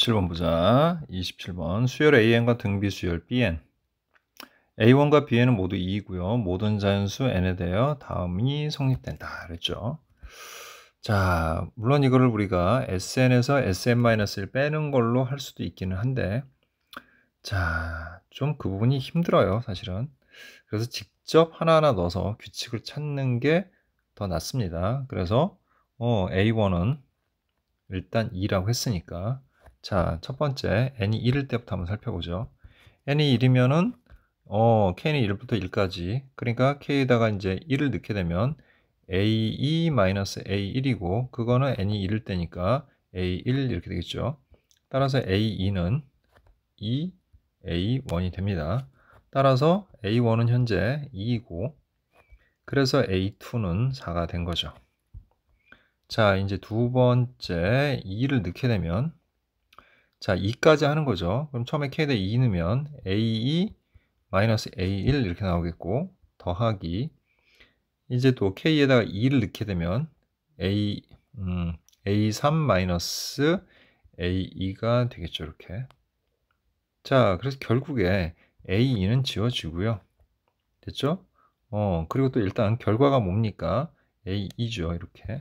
27번 보자. 27번 수열 AN과 등비 수열 BN. A1과 Bn은 모두 2이고요. 모든 자연수 n에 대하여 다음이 성립된다 그랬죠. 자, 물론 이거를 우리가 SN에서 SN-1을 빼는 걸로 할 수도 있기는 한데, 자, 좀 그 부분이 힘들어요, 사실은. 그래서 직접 하나하나 넣어서 규칙을 찾는 게 더 낫습니다. 그래서 A1은 일단 2라고 했으니까, 자, 첫 번째 n이 1일 때부터 한번 살펴보죠. n이 1이면은 k는 1부터 1까지, 그러니까 k에다가 이제 1을 넣게 되면 a2-a1이고 그거는 n이 1일 때니까 a1 이렇게 되겠죠. 따라서 a2는 2, a1이 됩니다. 따라서 a1은 현재 2이고 그래서 a2는 4가 된 거죠. 자, 이제 두 번째 2를 넣게 되면, 자, 2까지 하는 거죠. 그럼 처음에 k에다 2 넣으면 a2 a1 이렇게 나오겠고, 더하기, 이제 또 k에다가 2를 넣게 되면 a3 a2가 되겠죠. 이렇게. 자, 그래서 결국에 a2는 지워지고요. 됐죠? 그리고 또 일단 결과가 뭡니까? a2죠. 이렇게.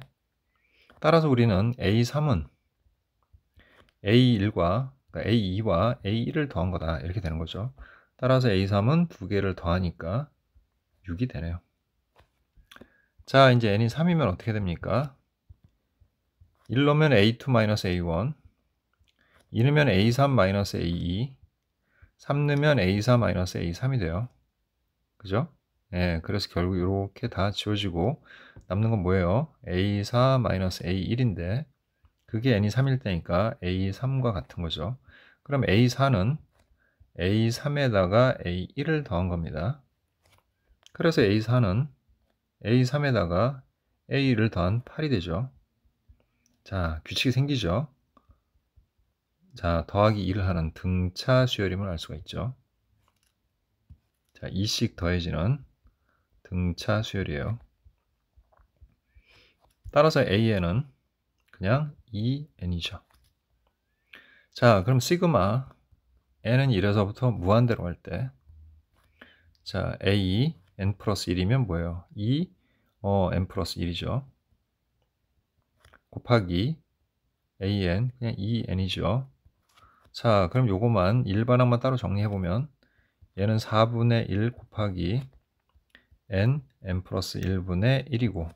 따라서 우리는 a3은 A1과 그러니까 A2와 A1을 더한 거다 이렇게 되는 거죠. 따라서 A3은 두 개를 더하니까 6이 되네요. 자, 이제 n이 3이면 어떻게 됩니까? 1 넣으면 A2-A1, 2 넣으면 A3-A2, 3 넣으면 A4-A3이 돼요. 그죠? 예, 그래서 결국 이렇게 다 지워지고 남는 건 뭐예요? A4-A1인데 그게 n이 3일 때니까 A3과 같은 거죠. 그럼 A4는 A3에다가 A1을 더한 겁니다. 그래서 A4는 A3에다가 A1을 더한 8이 되죠. 자, 규칙이 생기죠. 자, 더하기 2를 하는 등차 수열임을 알 수가 있죠. 자, 2씩 더해지는 등차 수열이에요. 따라서 AN은 그냥 2n이죠. 자, 그럼 시그마 n은 1에서부터 무한대로 갈 때, 자, a n 플러스 1이면 뭐예요? 2 n 플러스 1이죠. 곱하기 an 그냥 2n이죠. 자, 그럼 요거만 일반항만 따로 정리해보면 얘는 4분의 1 곱하기 n 플러스 1분의 1이고,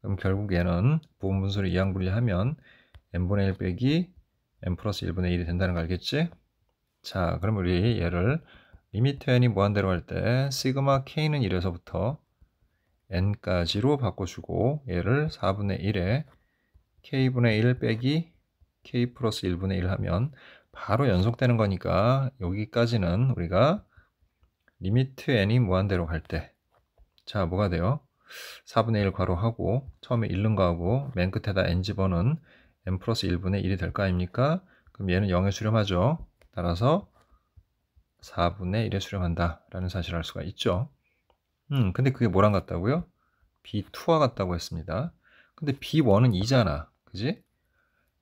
그럼 결국 얘는 부분분수를 이항분리하면 n분의 1 빼기 n 플러스 1분의 1이 된다는 거 알겠지? 자, 그럼 우리 얘를 리미트 n이 무한대로 할 때 시그마 k는 1에서부터 n까지로 바꿔주고 얘를 4분의 1에 k분의 1 빼기 k 플러스 1분의 1 하면 바로 연속되는 거니까 여기까지는 우리가 리미트 n이 무한대로 갈 때, 자, 뭐가 돼요? 4분의 1 괄호하고 처음에 1 넣은 거하고 맨 끝에다 n 집어넣은 n 플러스 1분의 1이 될 거 아닙니까? 그럼 얘는 0에 수렴하죠. 따라서 4분의 1에 수렴한다 라는 사실을 알 수가 있죠. 근데 그게 뭐랑 같다고요? B2와 같다고 했습니다. 근데 B1은 2잖아. 그지?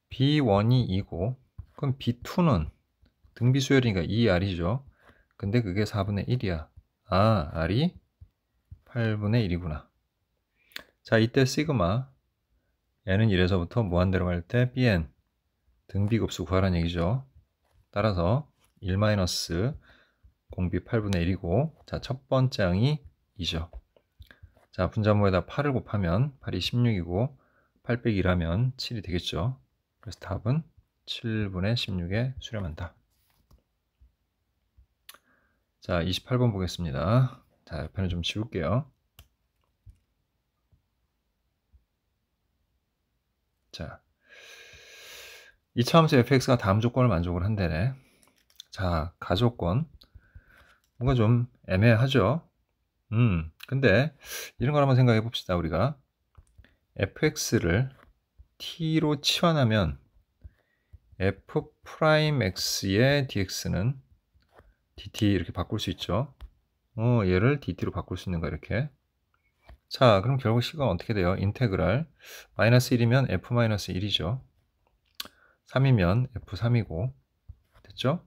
B1이 2고, 그럼 B2는 등비수열이니까 2R이죠. 근데 그게 4분의 1이야. 아, R이 8분의 1이구나. 자, 이때 시그마 n은 1에서부터 무한대로 갈 때 bn 등비급수 구하라는 얘기죠. 따라서 1 공비 8분의 1이고, 자, 첫 번째 항이 2죠. 자, 분자모에다 8을 곱하면 8이 16이고 8 빼기 1하면 7이 되겠죠. 그래서 답은 7분의 16에 수렴한다. 자, 28번 보겠습니다. 자, 옆에는 좀 지울게요. 자, 이차함수 fx가 다음 조건을 만족을 한다네. 자, 가조건 뭔가 좀 애매하죠. 근데 이런 걸 한번 생각해 봅시다. 우리가 fx를 t로 치환하면 f'x의 dx는 dt 이렇게 바꿀 수 있죠. 얘를 dt로 바꿀 수 있는 거 이렇게. 자, 그럼 결국 식은 어떻게 돼요? 인테그랄 마이너스 1이면 f 마이너스 1이죠. 3이면 F3이고, 됐죠?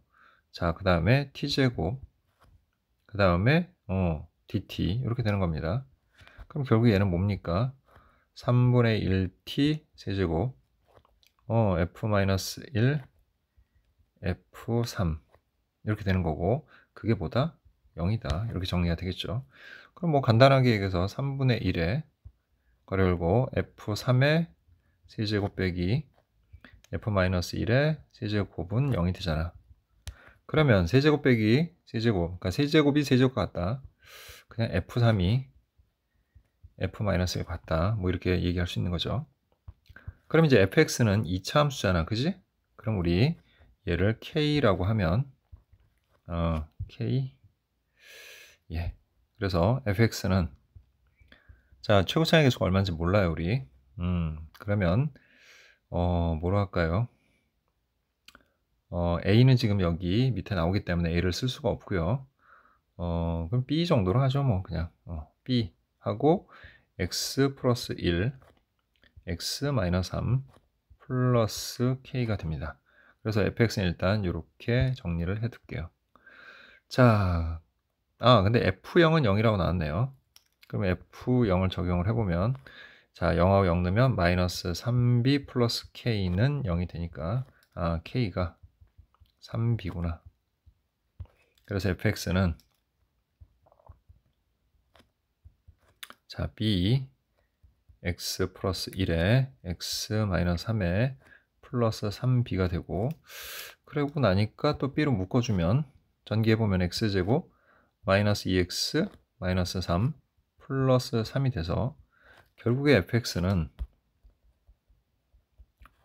자, 그 다음에 T제곱, 그 다음에 dt, 이렇게 되는 겁니다. 그럼 결국 얘는 뭡니까? 3분의 1t 세제곱, f-1, f3, 이렇게 되는 거고, 그게 뭐다? 0이다. 이렇게 정리가 되겠죠. 그럼 뭐 간단하게 얘기해서 3분의 1에 괄호 열고 f3의 세제곱 빼기 f-1의 세제곱은 0이 되잖아. 그러면 세제곱 빼기 세제곱, 그러니까 세제곱이 세제곱 같다. 그냥 f3이 f-에 같다. 뭐 이렇게 얘기할 수 있는 거죠. 그럼 이제 fx는 2차 함수잖아. 그지? 그럼 우리 얘를 k라고 하면 k, 예. 그래서 fx는, 자, 최고차의 계수가 얼마인지 몰라요, 우리. 그러면 뭐로 할까요? a는 지금 여기 밑에 나오기 때문에 a를 쓸 수가 없고요. 그럼 b 정도로 하죠, 뭐 그냥. b 하고 x 플러스 1, x 마이너스 3 플러스 k가 됩니다. 그래서 fx는 일단 이렇게 정리를 해둘게요. 자, 근데 f0은 0이라고 나왔네요. 그럼 f0을 적용을 해보면, 자, 0하고 0 넣으면 마이너스 3b 플러스 k는 0이 되니까, k가 3b구나. 그래서 fx는, 자, b x 플러스 1에 x 마이너스 3에 플러스 3b가 되고, 그러고 나니까 또 b로 묶어주면 전기해보면 x제곱 마이너스 2x 마이너스 3 플러스 3이 돼서 결국에 fx는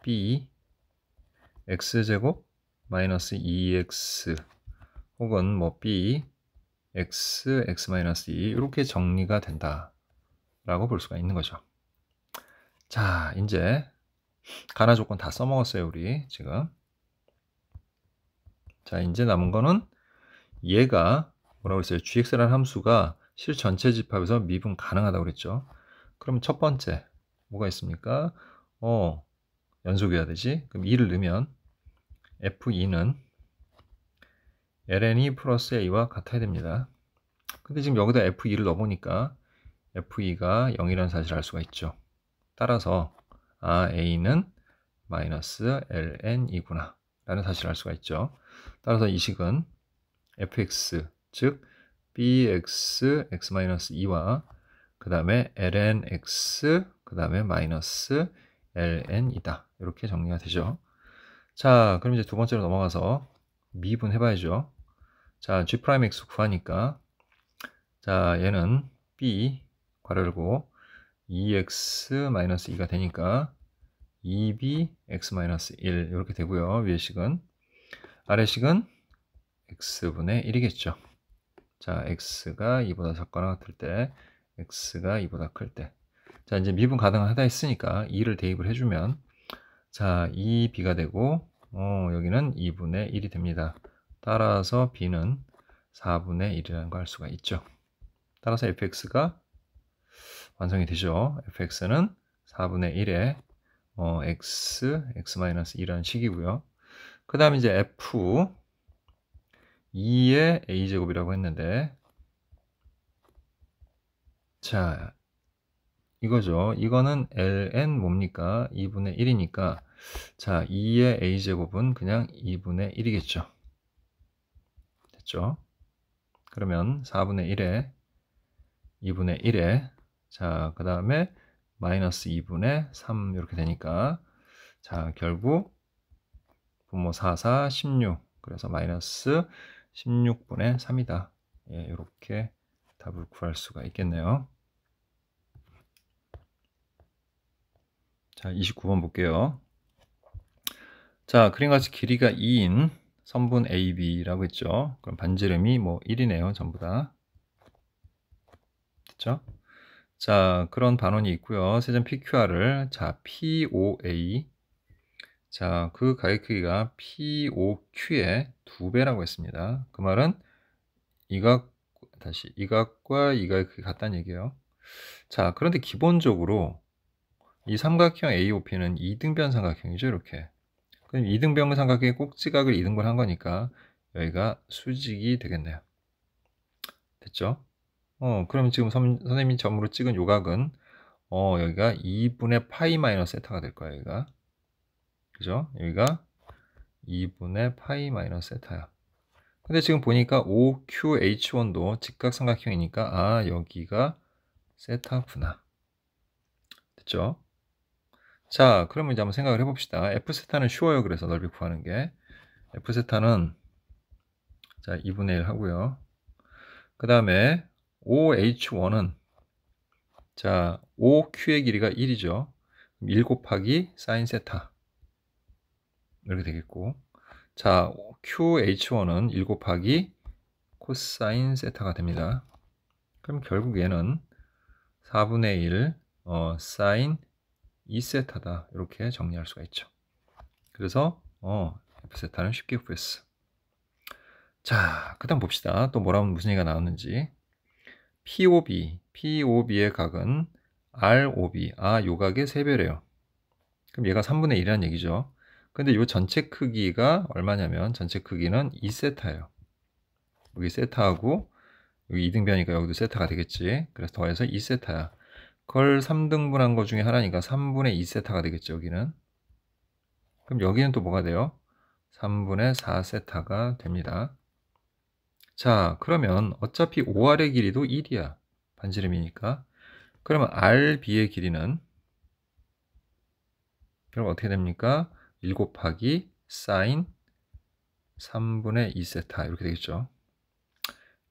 b x제곱 마이너스 2x 혹은 뭐 b x 마이너스 2 이렇게 정리가 된다 라고 볼 수가 있는 거죠. 자, 이제 가나 조건 다 써먹었어요, 우리 지금. 자, 이제 남은 거는 얘가 뭐라고 했어요? gx라는 함수가 실 전체 집합에서 미분 가능하다고 그랬죠. 그럼 첫 번째 뭐가 있습니까? 연속이어야 되지. 그럼 2를 넣으면 f2는 ln 플러스 a와 같아야 됩니다. 근데 지금 여기다 f2를 넣어보니까 f2가 0이라는 사실을 알 수가 있죠. 따라서 a는 마이너스 ln이구나 라는 사실을 알 수가 있죠. 따라서 이 식은 fx, 즉 bx x-2와 그 다음에 lnx 그 다음에 마이너스 ln이다. 이렇게 정리가 되죠. 자, 그럼 이제 두 번째로 넘어가서 미분 해봐야죠. 자, g'x 구하니까, 자, 얘는 b 괄호 열고 2x-2가 되니까 2b x-1 이렇게 되고요. 위의 식은, 아래 식은 x분의 1이겠죠. 자, x가 2보다 작거나 같을 때, x가 2보다 클 때. 자, 이제 미분 가능하다 했으니까 2를 대입을 해주면, 자, 2b가 되고, 여기는 2분의 1이 됩니다. 따라서 b는 4분의 1이라는 걸 알 수가 있죠. 따라서 fx가 완성이 되죠. fx는 4분의 1에 x-2라는 식이고요. 그 다음에 이제 f 2의 a제곱이라고 했는데, 자, 이거죠. 이거는 ln 뭡니까? 2분의 1이니까, 자, 2의 a제곱은 그냥 2분의 1이겠죠. 됐죠? 그러면 4분의 1에 2분의 1에, 자, 그 다음에 마이너스 2분의 3 이렇게 되니까, 자, 결국 분모 4, 4, 16, 그래서 마이너스 16분의 3이다. 예, 이렇게 답을 구할 수가 있겠네요. 자, 29번 볼게요. 자, 그림같이 길이가 2인 선분 AB라고 했죠. 그럼 반지름이 뭐 1이네요. 전부 다. 됐죠? 자, 그런 반원이 있고요. 세점 PQR을, 자, POA, 자, 그 가격 크기가 POQ의 2배라고 했습니다. 그 말은 이 각과 이 각의 크기 같다는 얘기예요. 자, 그런데 기본적으로 이 삼각형 AOP는 이등변 삼각형이죠, 이렇게. 그럼 이등변 삼각형의 꼭지각을 이등분 한 거니까 여기가 수직이 되겠네요. 됐죠? 그럼 지금 선생님이 점으로 찍은 요각은 여기가 2분의 파이 마이너스 세타가 될 거예요. 여기가. 그죠? 여기가 2분의 파이 마이너스 세타야. 근데 지금 보니까 OQH1도 직각삼각형이니까 여기가 세타구나. 됐죠? 자, 그러면 이제 한번 생각을 해봅시다. F세타는 쉬워요. 그래서 넓이 구하는 게. F세타는 자 2분의 1 하고요. 그 다음에 OH1은 자, OQ의 길이가 1이죠. 1 곱하기 사인 세타. 이렇게 되겠고. 자, QH1은 1 곱하기 코사인 세타가 됩니다. 그럼 결국 얘는 4분의 1 사인 2세타다. 이렇게 정리할 수가 있죠. 그래서 F세타는 쉽게 구했어. 자, 그 다음 봅시다. 또 뭐라면 무슨 얘기가 나왔는지. POB의 각은 ROB, 요 각의 3배래요. 그럼 얘가 3분의 1이라는 얘기죠. 근데 요 전체 크기가 얼마냐면 전체 크기는 2세타예요. 여기 세타하고 여기 2등변이니까 여기도 세타가 되겠지. 그래서 더해서 2세타야. 그걸 3등분한 것 중에 하나니까 3분의 2세타가 되겠죠. 여기는. 그럼 여기는 또 뭐가 돼요? 3분의 4세타가 됩니다. 자, 그러면 어차피 OR의 길이도 1이야. 반지름이니까. 그러면 RB의 길이는 그럼 어떻게 됩니까? 1 곱하기 사인 3분의 2세타 이렇게 되겠죠.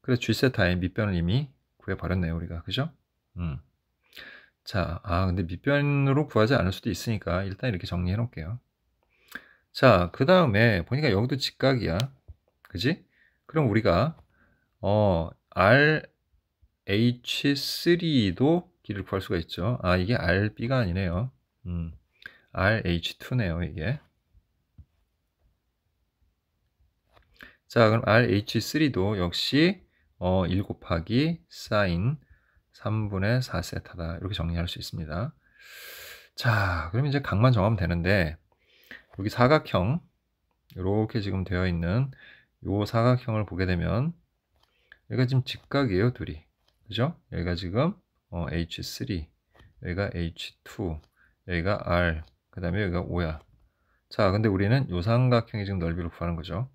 그래서 G세타의 밑변을 이미 구해버렸네요. 우리가. 그죠? 자, 근데 밑변으로 구하지 않을 수도 있으니까 일단 이렇게 정리해 놓을게요. 자, 그 다음에 보니까 여기도 직각이야. 그지? 그럼 우리가 RH3도 길이를 구할 수가 있죠. 이게 RB가 아니네요. RH2네요, 이게. 자, 그럼 RH3도 역시 1 곱하기 사인 3분의 4세타다. 이렇게 정리할 수 있습니다. 자, 그럼 이제 각만 정하면 되는데 여기 사각형 이렇게 지금 되어 있는 요 사각형을 보게 되면 여기가 지금 직각이에요, 둘이. 그죠? 여기가 지금 H3, 여기가 H2, 여기가 R, 그 다음에 여기가 O야. 자, 근데 우리는 요 삼각형의 지금 넓이를 구하는 거죠.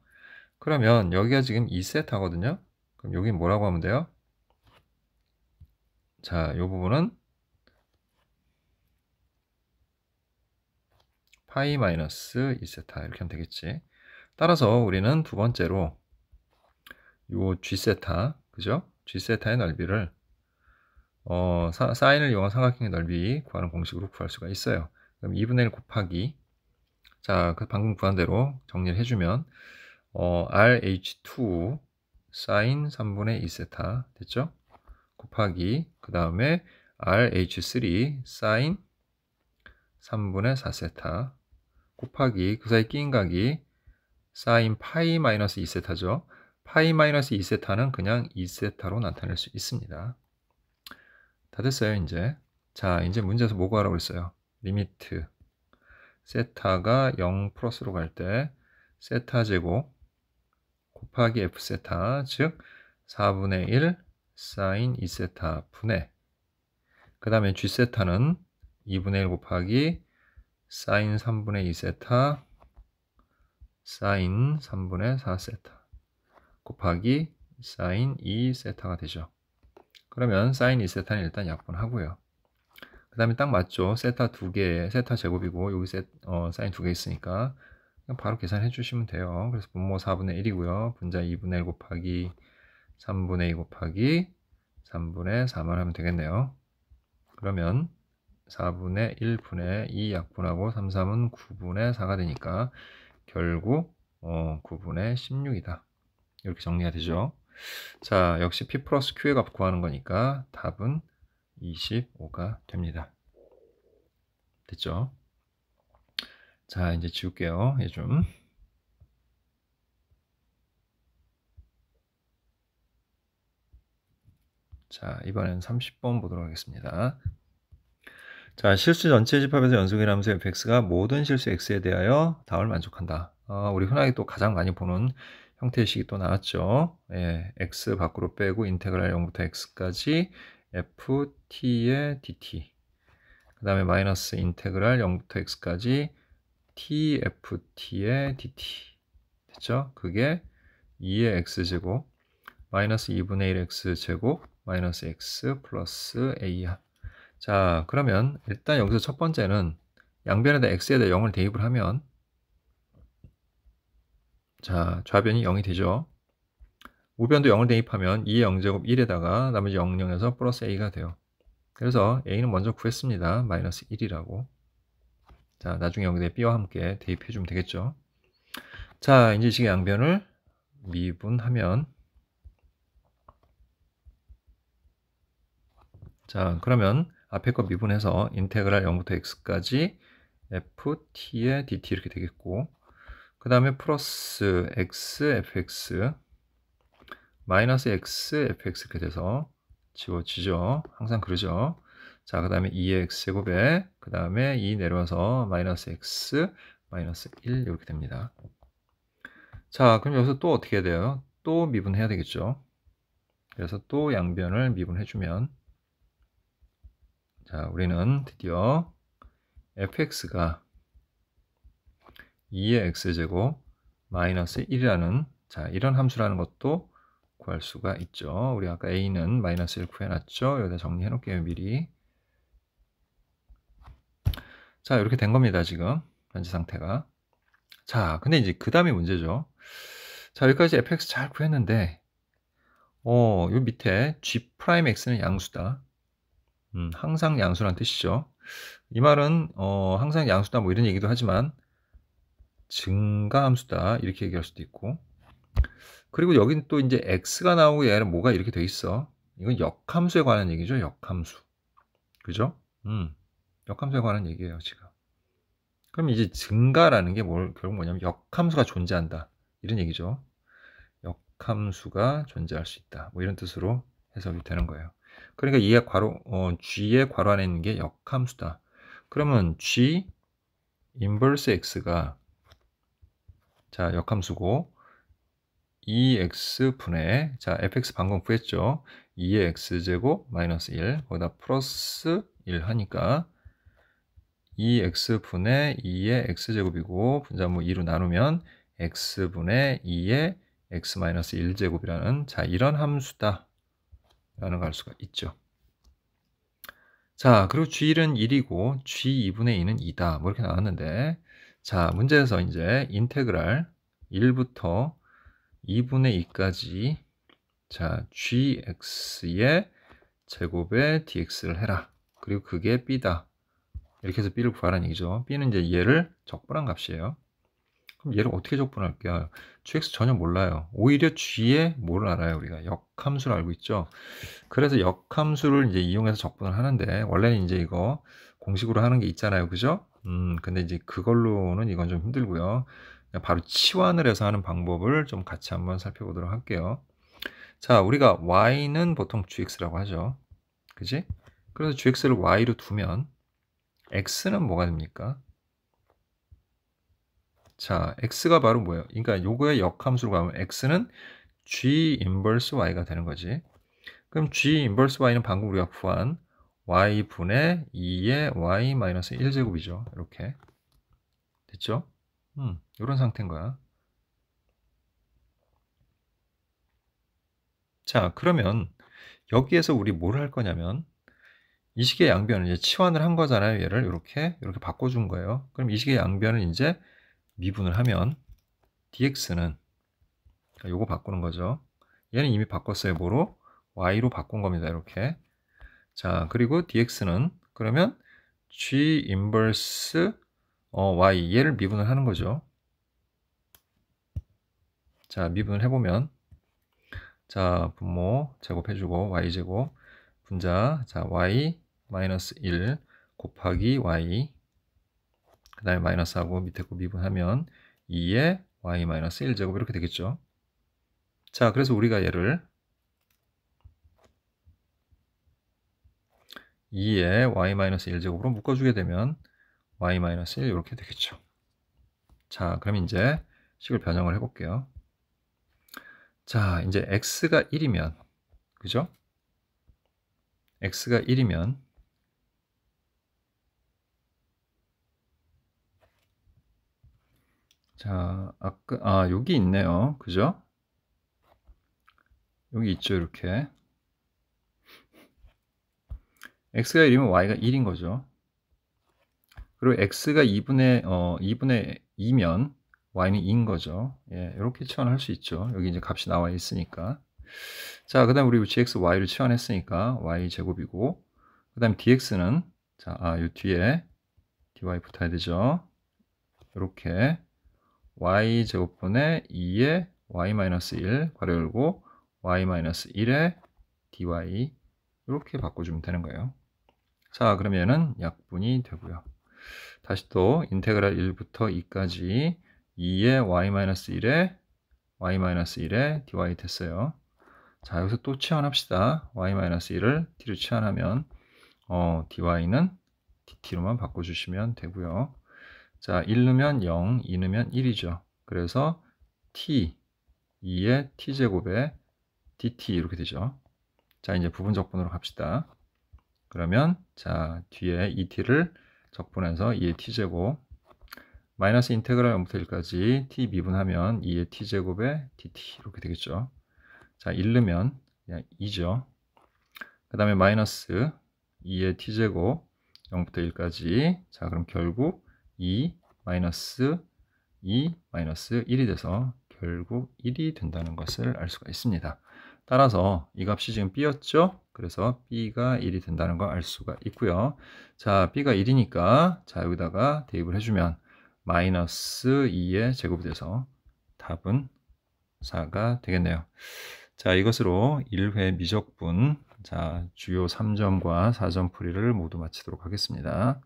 그러면 여기가 지금 2세타거든요. 그럼 여기 뭐라고 하면 돼요? 자, 요 부분은 파이 마이너스 2세타 이렇게 하면 되겠지. 따라서 우리는 두 번째로 요 G세타, 그죠? G세타의 넓이를 사인을 이용한 삼각형의 넓이 구하는 공식으로 구할 수가 있어요. 그럼 2분의 1 곱하기 자, 그 방금 구한 대로 정리를 해주면 RH2 사인 3분의 2세타 됐죠? 곱하기 그 다음에 RH3 사인 3분의 4세타 곱하기 그 사이 끼인 각이 사인 파이 마이너스 2세타죠. 파이 마이너스 2세타는 그냥 2세타로 나타낼 수 있습니다. 다 됐어요, 이제. 자, 이제 문제에서 뭐 구하라고 했어요? 리미트 세타가 0 플러스로 갈 때 세타 제곱 곱하기 F세타, 즉 4분의 1 사인 2세타 분의 그 다음에 G세타는 2분의 1 곱하기 사인 3분의 2세타 사인 3분의 4세타 곱하기 사인 2세타가 되죠. 그러면 사인 2세타는 일단 약분하고요. 그 다음에 딱 맞죠. 세타 2개, 세타 제곱이고 여기 사인 2개 있으니까 그냥 바로 계산해 주시면 돼요. 그래서 분모 4분의 1이고요. 분자 2분의 1 곱하기 3분의 2 곱하기 3분의 4만 하면 되겠네요. 그러면 4분의 1분의 2 약분하고 3, 3은 9분의 4가 되니까 결국 9분의 16이다. 이렇게 정리가 되죠. 자, 역시 P 플러스 Q의 값 구하는 거니까 답은 25가 됩니다. 됐죠? 자, 이제 지울게요. 얘 좀. 자, 이번엔 30번 보도록 하겠습니다. 자, 실수 전체 집합에서 연속이라는 함수 fx가 모든 실수 x에 대하여 답을 만족한다. 우리 흔하게 또 가장 많이 보는 형태의 식이 또 나왔죠. 예, x 밖으로 빼고 인테그랄 0부터 x까지 ft의 dt. 그 다음에 마이너스 인테그랄 0부터 x까지 tft의 dt. 됐죠? 그게 2의 x제곱 마이너스 2분의 1 x제곱 마이너스 x 플러스 a야. 자, 그러면 일단 여기서 첫 번째는 양변에다 x에다 0을 대입을 하면 자, 좌변이 0이 되죠. 우변도 0을 대입하면 2의 0제곱 1에다가 나머지 0, 0에서 플러스 a가 돼요. 그래서 a는 먼저 구했습니다. 마이너스 1이라고. 자, 나중에 여기다 b와 함께 대입해 주면 되겠죠. 자, 이제 식의 양변을 미분하면 자, 그러면 앞에 거 미분해서 인테그랄 0부터 x까지 ft의 dt 이렇게 되겠고 그 다음에 플러스 x fx 마이너스 x fx 이렇게 돼서 지워지죠. 항상 그러죠. 자, 그 다음에 2의 x제곱에 그 다음에 2 내려와서 마이너스 x 마이너스 1 이렇게 됩니다. 자, 그럼 여기서 또 어떻게 해야 돼요? 또 미분해야 되겠죠. 그래서 또 양변을 미분해주면 자, 우리는 드디어 fx가 2의 x제곱 마이너스 1이라는 자, 이런 함수라는 것도 구할 수가 있죠. 우리 아까 a는 마이너스 1 구해놨죠. 여기다 정리해 놓을게요. 미리. 자, 이렇게 된 겁니다. 지금 현재 상태가. 자, 근데 이제 그 다음이 문제죠. 자, 여기까지 fx 잘 구했는데 요 밑에 g'x는 양수다. 항상 양수란 뜻이죠. 이 말은 항상 양수다 뭐 이런 얘기도 하지만 증가함수다 이렇게 얘기할 수도 있고 그리고 여긴 또 이제 x가 나오고 얘는 뭐가 이렇게 돼 있어. 이건 역함수에 관한 얘기죠. 역함수. 그죠? 역함수에 관한 얘기예요, 지금. 그럼 이제 증가라는 게 결국 뭐냐면 역함수가 존재한다. 이런 얘기죠. 역함수가 존재할 수 있다. 뭐 이런 뜻으로 해석이 되는 거예요. 그러니까 이게 g의 괄호 안에 있는 게 역함수다. 그러면 g 인버스 x가 자, 역함수고 2x분의 자, fx 방금 구했죠. 2의 x제곱 마이너스 1 거기다 플러스 1 하니까 2x분의 2의 x제곱이고 분자분 2로 나누면 x분의 2의 x 마이너스 1제곱이라는 자, 이런 함수다 라는 걸 알 수가 있죠. 자, 그리고 g1은 1이고 g2분의 2는 2다 뭐 이렇게 나왔는데 자, 문제에서 이제 인테그랄 1부터 2분의 2까지 자, gx의 제곱에 dx를 해라. 그리고 그게 b다. 이렇게 해서 b를 구하라는 얘기죠. b는 이제 얘를 적분한 값이에요. 그럼 얘를 어떻게 적분할게요? gx 전혀 몰라요. 오히려 g의 뭐를 알아요? 우리가 역함수를 알고 있죠. 그래서 역함수를 이제 이용해서 적분을 하는데 원래는 이제 이거 공식으로 하는 게 있잖아요. 그죠? 근데 이제 그걸로는 이건 좀 힘들고요. 바로 치환을 해서 하는 방법을 좀 같이 한번 살펴보도록 할게요. 자, 우리가 y는 보통 gx라고 하죠. 그지? 그래서 gx를 y로 두면 x는 뭐가 됩니까? 자, x가 바로 뭐예요? 그러니까 요거의 역함수로 가면 x는 g 인버스 y가 되는 거지. 그럼 g 인버스 y는 방금 우리가 구한 y분의 2의 y 마이너스 1제곱이죠. 이렇게. 됐죠? 이런 상태인 거야. 자, 그러면 여기에서 우리 뭘 할 거냐면 이 식의 양변을 이제 치환을 한 거잖아요. 얘를 이렇게 바꿔준 거예요. 그럼 이 식의 양변을 이제 미분을 하면 dx는 요거 바꾸는 거죠. 얘는 이미 바꿨어요. 뭐로? y로 바꾼 겁니다. 이렇게. 자, 그리고 dx는 그러면 g 인버스 y 얘를 미분을 하는 거죠. 자, 미분을 해보면 자, 분모 제곱해주고 y제곱 분자 자 y 마이너스 1 곱하기 y 그 다음에 마이너스하고 밑에 거 미분하면 2의 y 마이너스 1제곱 이렇게 되겠죠. 자, 그래서 우리가 얘를 2에 y-1제곱으로 묶어주게 되면 y-1 이렇게 되겠죠. 자, 그럼 이제 식을 변형을 해볼게요. 자, 이제 x가 1이면, 그죠? x가 1이면, 자, 여기 있네요. 그죠? 여기 있죠, 이렇게. x가 1이면 y가 1인 거죠. 그리고 x가 2분의 2면 y는 2인 거죠. 예, 이렇게 치환할 수 있죠. 여기 이제 값이 나와 있으니까. 자, 그 다음 우리 gx, y를 치환했으니까 y 제곱이고, 그 다음 dx는, 자, 요 뒤에 dy 붙어야 되죠. 이렇게 y 제곱분의 2의 y-1 괄호 열고 y-1의 dy 이렇게 바꿔주면 되는 거예요. 자, 그러면 얘는 약분이 되고요. 다시 또 인테그랄 1부터 2까지 2의 y-1의 y-1의 dy 됐어요. 자, 여기서 또 치환합시다. y-1을 t로 치환하면 dy는 dt로만 바꿔주시면 되고요. 자, 1 넣으면 0, 2 넣으면 1이죠. 그래서 t, 2의 t제곱에 dt 이렇게 되죠. 자, 이제 부분 적분으로 갑시다. 그러면 자, 뒤에 2t를 적분해서 2의 t제곱 마이너스 인테그랄 0부터 1까지 t 미분하면 2의 t제곱에 dt 이렇게 되겠죠. 자, 1 넣으면 그냥 2죠. 그 다음에 마이너스 2의 t제곱 0부터 1까지 자, 그럼 결국 2 마이너스 2 마이너스 1이 돼서 결국 1이 된다는 것을 알 수가 있습니다. 따라서 이 값이 지금 b였죠? 그래서 b가 1이 된다는 걸 알 수가 있고요. 자, b가 1이니까 자, 여기다가 대입을 해주면 마이너스 2의 제곱이 돼서 답은 4가 되겠네요. 자, 이것으로 1회 미적분 자, 주요 3점과 4점 풀이를 모두 마치도록 하겠습니다.